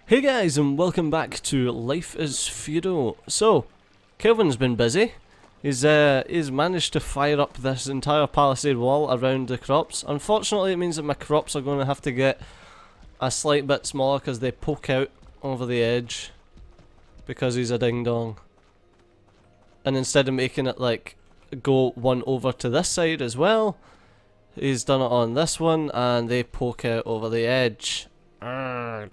Hey guys, and welcome back to Life is Feudal. So, Kailvin's been busy. He's managed to fire up this entire palisade wall around the crops. Unfortunately, it means that my crops are going to have to get a slight bit smaller because they poke out over the edge because he's a ding dong. And instead of making it like go one over to this side as well, he's done it on this one and they poke out over the edge. Arrgh.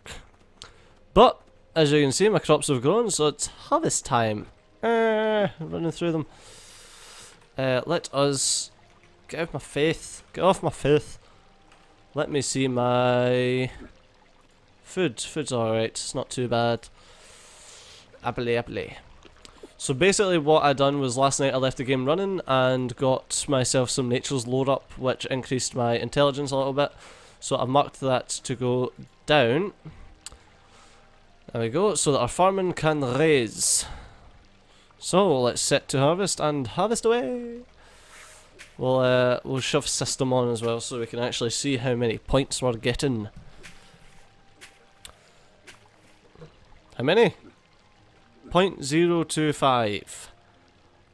But, as you can see, my crops have grown, so it's harvest time. Running through them. Let us get out my faith. Get off my faith. Let me see my food. Food's alright, it's not too bad. Apply. So basically what I done was last night I left the game running and got myself some nature's lore up, which increased my intelligence a little bit. So I marked that to go down. There we go, so that our farming can raise. So let's set to harvest and harvest away. We'll shove system on as well so we can actually see how many points we're getting. How many? 0.025.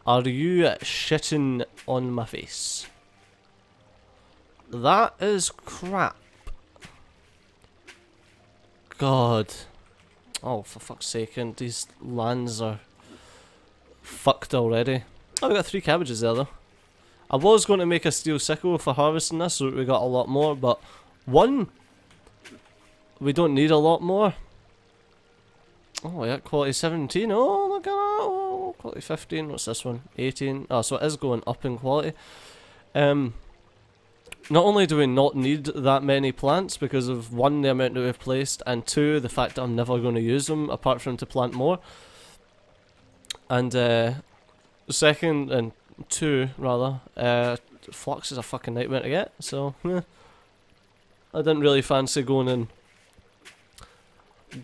Are you shitting on my face? That is crap. God. Oh, for fuck's sake, and these lands are fucked already. Oh, we got 3 cabbages there though. I was going to make a steel sickle for harvesting this so that we got a lot more, but 1, we don't need a lot more. Oh yeah, quality 17, oh look at that, oh, quality 15, what's this one, 18, oh so it is going up in quality. Not only do we not need that many plants because of 1, the amount that we've placed, and 2, the fact that I'm never going to use them apart from to plant more. And 2 rather, flux is a fucking nightmare to get, so I didn't really fancy going and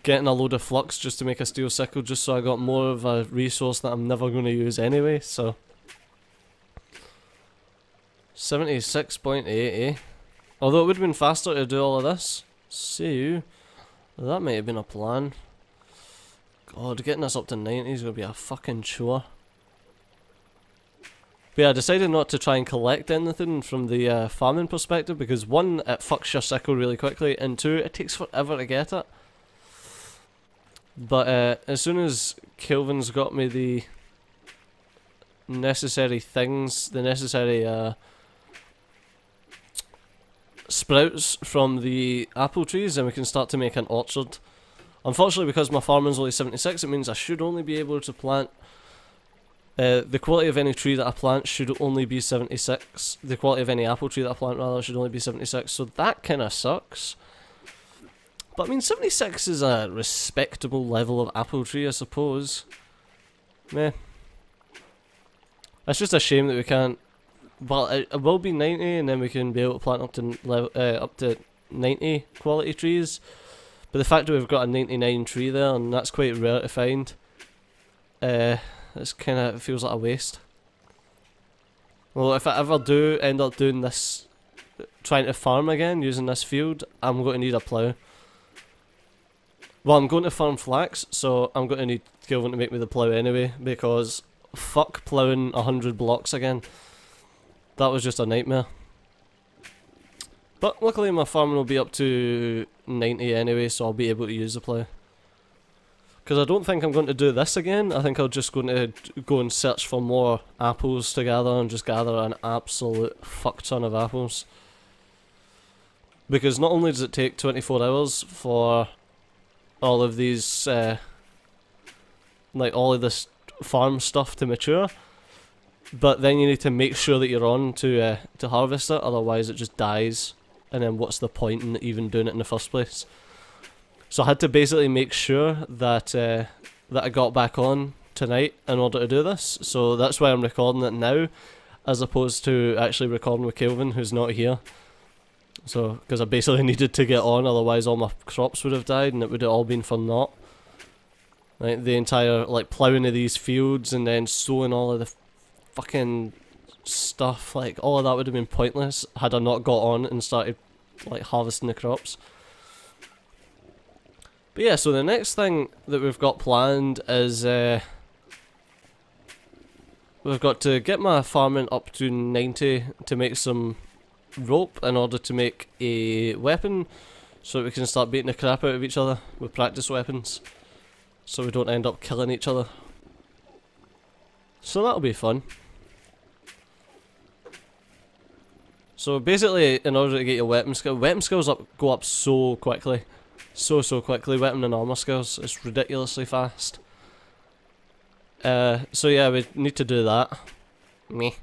getting a load of flux just to make a steel sickle just so I got more of a resource that I'm never going to use anyway, so 76.80. Although it would have been faster to do all of this. So, that might have been a plan. God, getting us up to 90 is going to be a fucking chore. But yeah, I decided not to try and collect anything from the farming perspective because 1, it fucks your sickle really quickly, and 2, it takes forever to get it. But as soon as Kailvin's got me the necessary things, the necessary sprouts from the apple trees, then we can start to make an orchard. Unfortunately, because my farming's only 76, it means I should only be able to plant the quality of any tree that I plant should only be 76. The quality of any apple tree that I plant rather should only be 76, so that kinda sucks. But I mean 76 is a respectable level of apple tree, I suppose. Meh. It's just a shame that we can't. Well, it will be 90, and then we can be able to plant up to level, up to 90 quality trees. But the fact that we've got a 99 tree there, and that's quite rare to find, it's kind of feels like a waste. Well, if I ever do end up doing this, trying to farm again using this field, I'm going to need a plough. Well, I'm going to farm flax, so I'm going to need Kailvin to make me the plough anyway, because fuck ploughing 100 blocks again. That was just a nightmare. But luckily my farming will be up to 90 anyway, so I'll be able to use the plough. Because I don't think I'm going to do this again. I think I'm just going to go and search for more apples to gather and just gather an absolute fuck ton of apples. Because not only does it take 24 hours for all of these, like all of this farm stuff to mature, but then you need to make sure that you're on to harvest it, otherwise it just dies, and then what's the point in even doing it in the first place? So I had to basically make sure that that I got back on tonight in order to do this, so that's why I'm recording it now, as opposed to actually recording with Kailvin, who's not here. So, because I basically needed to get on, otherwise all my crops would have died and it would have all been for naught. Like the entire like ploughing of these fields and then sowing all of the fucking stuff, like all of that would have been pointless had I not got on and started like harvesting the crops. But yeah, so the next thing that we've got planned is we've got to get my farming up to 90 to make some rope in order to make a weapon, so that we can start beating the crap out of each other with practice weapons, so we don't end up killing each other. So that'll be fun. So basically, in order to get your weapon skills go up so quickly. So quickly. Weapon and armor skills, it's ridiculously fast. So yeah, we need to do that. Me.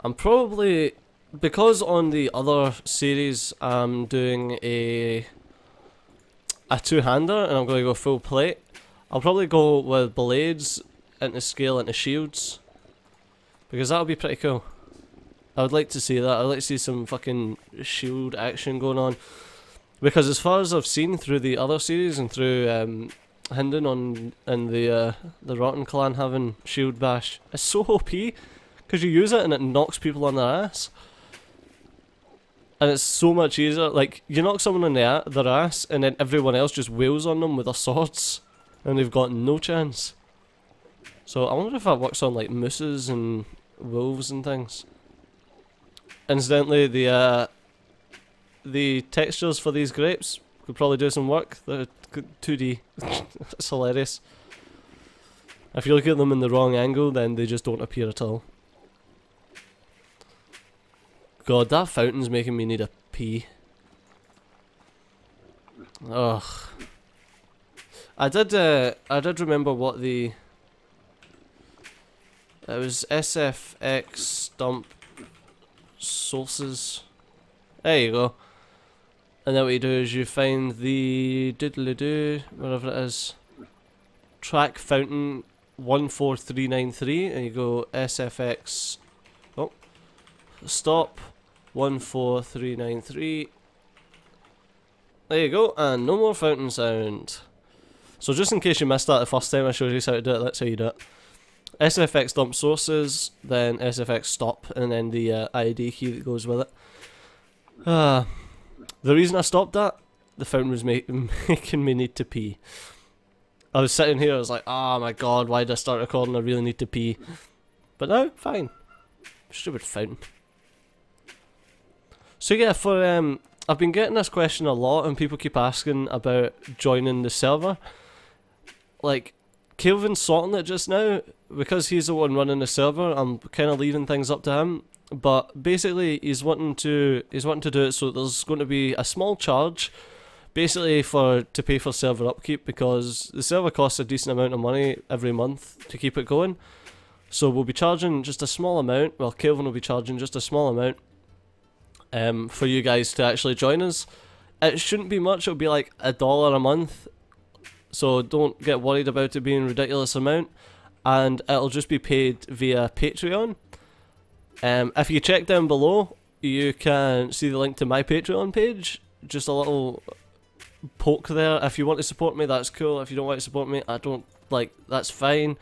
I'm probably, because on the other series I'm doing a two-hander and I'm going to go full plate, I'll probably go with blades into scale into shields, because that'll be pretty cool. I would like to see that. I'd like to see some fucking shield action going on, because as far as I've seen through the other series and through Hinden and the Rotten clan having shield bash, it's so OP. Because you use it and it knocks people on their ass. And it's so much easier. Like, you knock someone on their ass and then everyone else just wails on them with their swords. And they've got no chance. So I wonder if that works on like mooses and wolves and things. Incidentally, the textures for these grapes could probably do some work. They're 2D. It's hilarious. If you look at them in the wrong angle, then they just don't appear at all. God, that fountain's making me need a pee. Ugh. I did remember what the... It was SFX stump sources. There you go. And then what you do is you find the diddly-doo, whatever it is, track fountain 14393, and you go SFX, oh, stop 14393. There you go, and no more fountain sound. So just in case you missed that the first time I showed you how to do it, that's how you do it. SFX dump sources, then SFX stop, and then the ID key that goes with it. The reason I stopped that, the fountain was making me need to pee. I was sitting here, I was like, oh my god, why did I start recording? I really need to pee. But now, fine. Stupid fountain. So yeah, for I've been getting this question a lot, and people keep asking about joining the server. Like, Kailvin's sorting it just now, because he's the one running the server. I'm kind of leaving things up to him. But basically, he's wanting to do it so there's going to be a small charge, basically to pay for server upkeep, because the server costs a decent amount of money every month to keep it going. So we'll be charging just a small amount. Well, Kailvin will be charging just a small amount for you guys to actually join us. It shouldn't be much. It'll be like $1 a month. So don't get worried about it being a ridiculous amount, and it'll just be paid via Patreon. If you check down below, you can see the link to my Patreon page. Just a little poke there. If you want to support me, that's cool. If you don't want to support me, that's fine.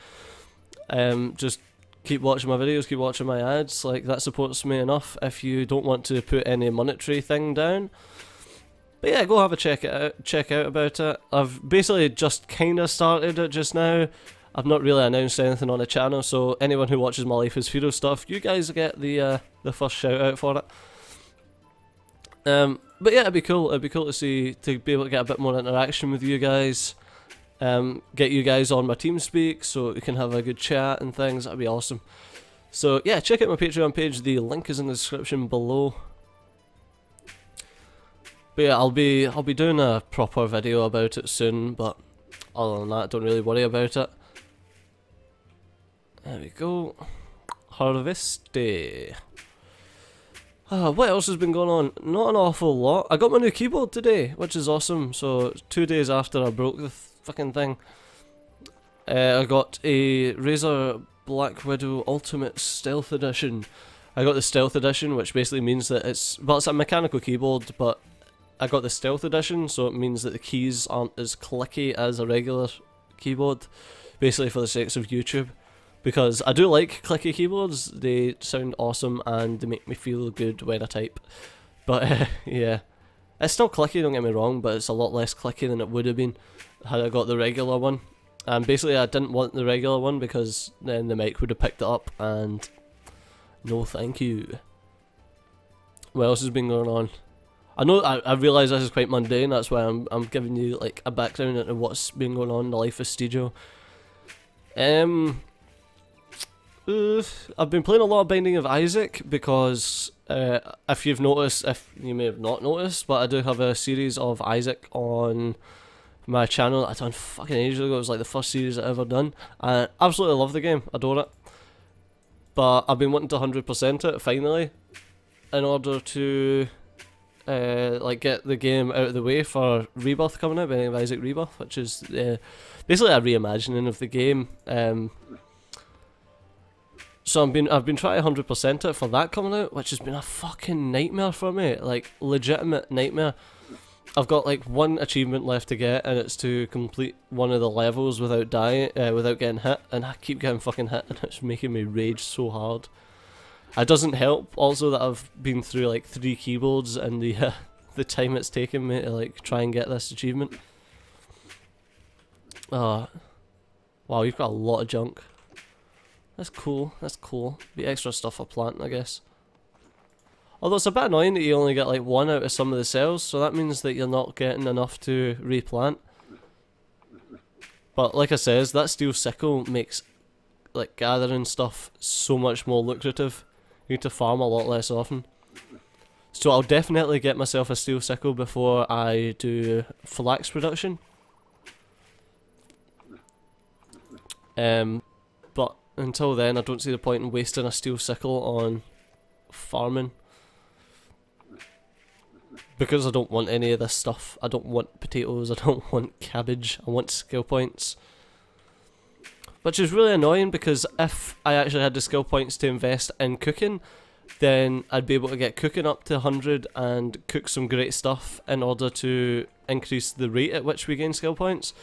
Just keep watching my videos, keep watching my ads. Like, that supports me enough. If you don't want to put any monetary thing down, but yeah, go have a check out about it. I've basically just kind of started it just now. I've not really announced anything on the channel, so anyone who watches my Life is Feudal stuff, you guys get the first shout out for it. But yeah, it'd be cool. It'd be cool to be able to get a bit more interaction with you guys. Get you guys on my TeamSpeak so we can have a good chat and things. That'd be awesome. So yeah, check out my Patreon page. The link is in the description below. But yeah, I'll be doing a proper video about it soon. But other than that, don't really worry about it. There we go. Harvest Day. What else has been going on? Not an awful lot. I got my new keyboard today, which is awesome. So 2 days after I broke the fucking thing, I got a Razer Black Widow Ultimate Stealth Edition. I got the Stealth Edition, which basically means that it's a mechanical keyboard, but I got the Stealth Edition, so it means that the keys aren't as clicky as a regular keyboard, basically for the sakes of YouTube. Because I do like clicky keyboards, they sound awesome and they make me feel good when I type. But yeah, It's still clicky, don't get me wrong, but it's a lot less clicky than it would have been had I got the regular one. And basically I didn't want the regular one because then the mic would have picked it up, and no thank you. What else has been going on? I know I realise this is quite mundane, that's why I'm giving you like a background into what's been going on in the life of Studio. I've been playing a lot of Binding of Isaac because if you've noticed, if you may have not noticed, but I do have a series of Isaac on my channel that I done fucking ages ago. It was like the first series I ever done. I absolutely love the game, adore it. But I've been wanting to 100% it finally, in order to like get the game out of the way for Rebirth coming out, Binding of Isaac Rebirth, which is basically a reimagining of the game. So I've been trying to 100% it for that coming out, which has been a fucking nightmare for me, like legitimate nightmare. I've got like one achievement left to get, and it's to complete one of the levels without dying, without getting hit, and I keep getting fucking hit, and it's making me rage so hard. It doesn't help also that I've been through like 3 keyboards and the time it's taken me to like try and get this achievement. Wow, you've got a lot of junk. That's cool, that's cool. Be extra stuff for planting, I guess. Although it's a bit annoying that you only get like 1 out of some of the cells, so that means that you're not getting enough to replant. But like I says, that steel sickle makes like gathering stuff so much more lucrative. You need to farm a lot less often. So I'll definitely get myself a steel sickle before I do flax production. But until then, I don't see the point in wasting a steel sickle on farming. Because I don't want any of this stuff. I don't want potatoes, I don't want cabbage, I want skill points. Which is really annoying because if I actually had the skill points to invest in cooking, then I'd be able to get cooking up to 100 and cook some great stuff in order to increase the rate at which we gain skill points.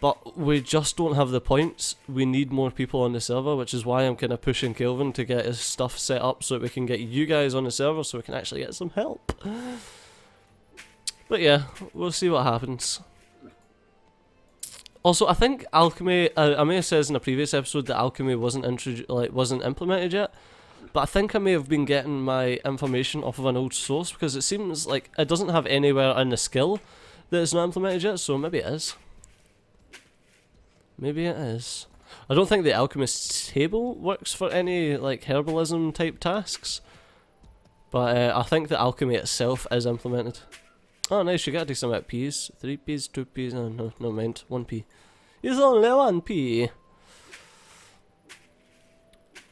But we just don't have the points. We need more people on the server, which is why I'm kind of pushing Kailvin to get his stuff set up so that we can get you guys on the server so we can actually get some help. But yeah, we'll see what happens. Also, I think alchemy, I may have said in a previous episode that alchemy wasn't implemented yet, but I think I may have been getting my information off of an old source because it seems like it doesn't have anywhere in the skill that it's not implemented yet, so maybe it is. Maybe it is. I don't think the alchemist's table works for any like herbalism type tasks, but I think the alchemy itself is implemented. Oh nice, you got a decent amount of peas. 3 peas, 2 peas, no, meant 1 pea. It's only 1 pea!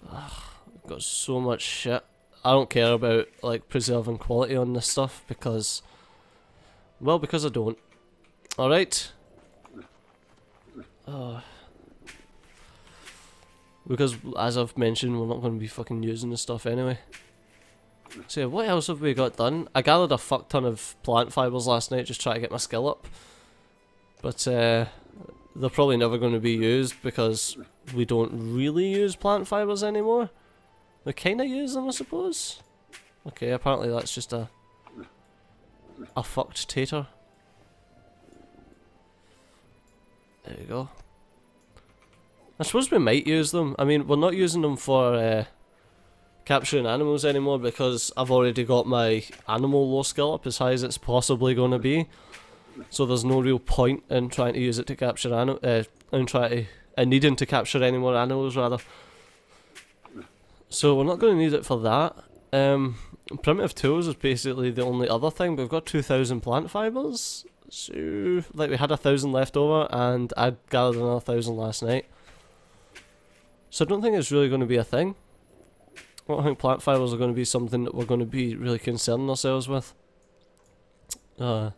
Ugh, I've got so much shit. I don't care about like preserving quality on this stuff because, well, because I don't. Alright. Because, as I've mentioned, we're not going to be fucking using this stuff anyway. So yeah, what else have we got done? I gathered a fuck ton of plant fibres last night just trying to get my skill up. But they're probably never going to be used because we don't really use plant fibres anymore. We kind of use them, I suppose. Okay, apparently that's just a fucked tater. There you go. I suppose we might use them. I mean, we're not using them for capturing animals anymore because I've already got my animal lore skill up as high as it's possibly going to be. So there's no real point in trying to use it to capture needing to capture any more animals rather. So we're not going to need it for that. Primitive tools is basically the only other thing, but we've got 2,000 plant fibres. So, like, we had 1,000 left over, and I gathered another 1,000 last night. So I don't think it's really going to be a thing. I don't think plant fibres are going to be something that we're going to be really concerning ourselves with. God,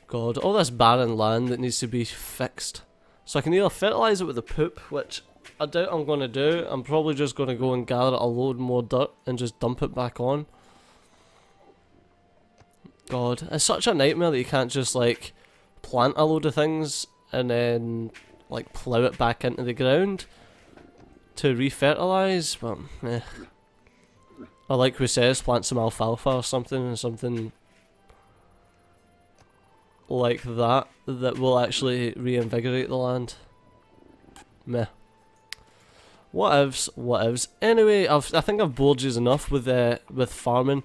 all this barren land that needs to be fixed. So I can either fertilise it with the poop, which I doubt I'm going to do. I'm probably just going to go and gather a load more dirt and just dump it back on. God, it's such a nightmare that you can't just like plant a load of things and then like plough it back into the ground to refertilise, but Or like we says, plant some alfalfa or something like that will actually reinvigorate the land. Meh. Whatevs. Anyway, I think I've bored you enough with farming.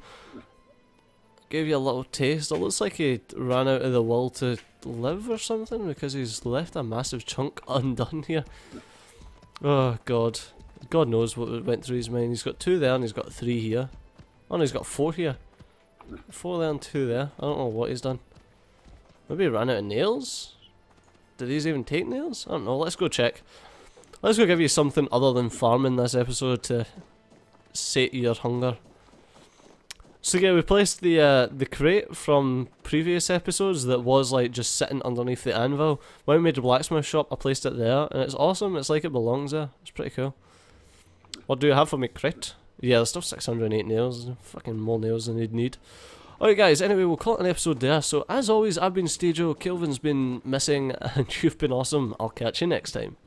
Gave you a little taste. It looks like he ran out of the will to live or something because he's left a massive chunk undone here. Oh god. God knows what went through his mind. He's got 2 there and he's got 3 here. Oh no, he's got 4 here. 4 there and 2 there. I don't know what he's done. Maybe he ran out of nails? Did these even take nails? I don't know. Let's go check. Let's go give you something other than farming this episode to sate your hunger. So yeah, we placed the crate from previous episodes that was like just sitting underneath the anvil. When we made the blacksmith shop, I placed it there, and it's awesome. It's like it belongs there. It's pretty cool. What do you have for me, crate? Yeah, there's still 608 nails. Fucking more nails than you'd need. Alright guys, anyway, we'll call it an episode there. So as always, I've been Stajo, Kailvin's been missing, and you've been awesome. I'll catch you next time.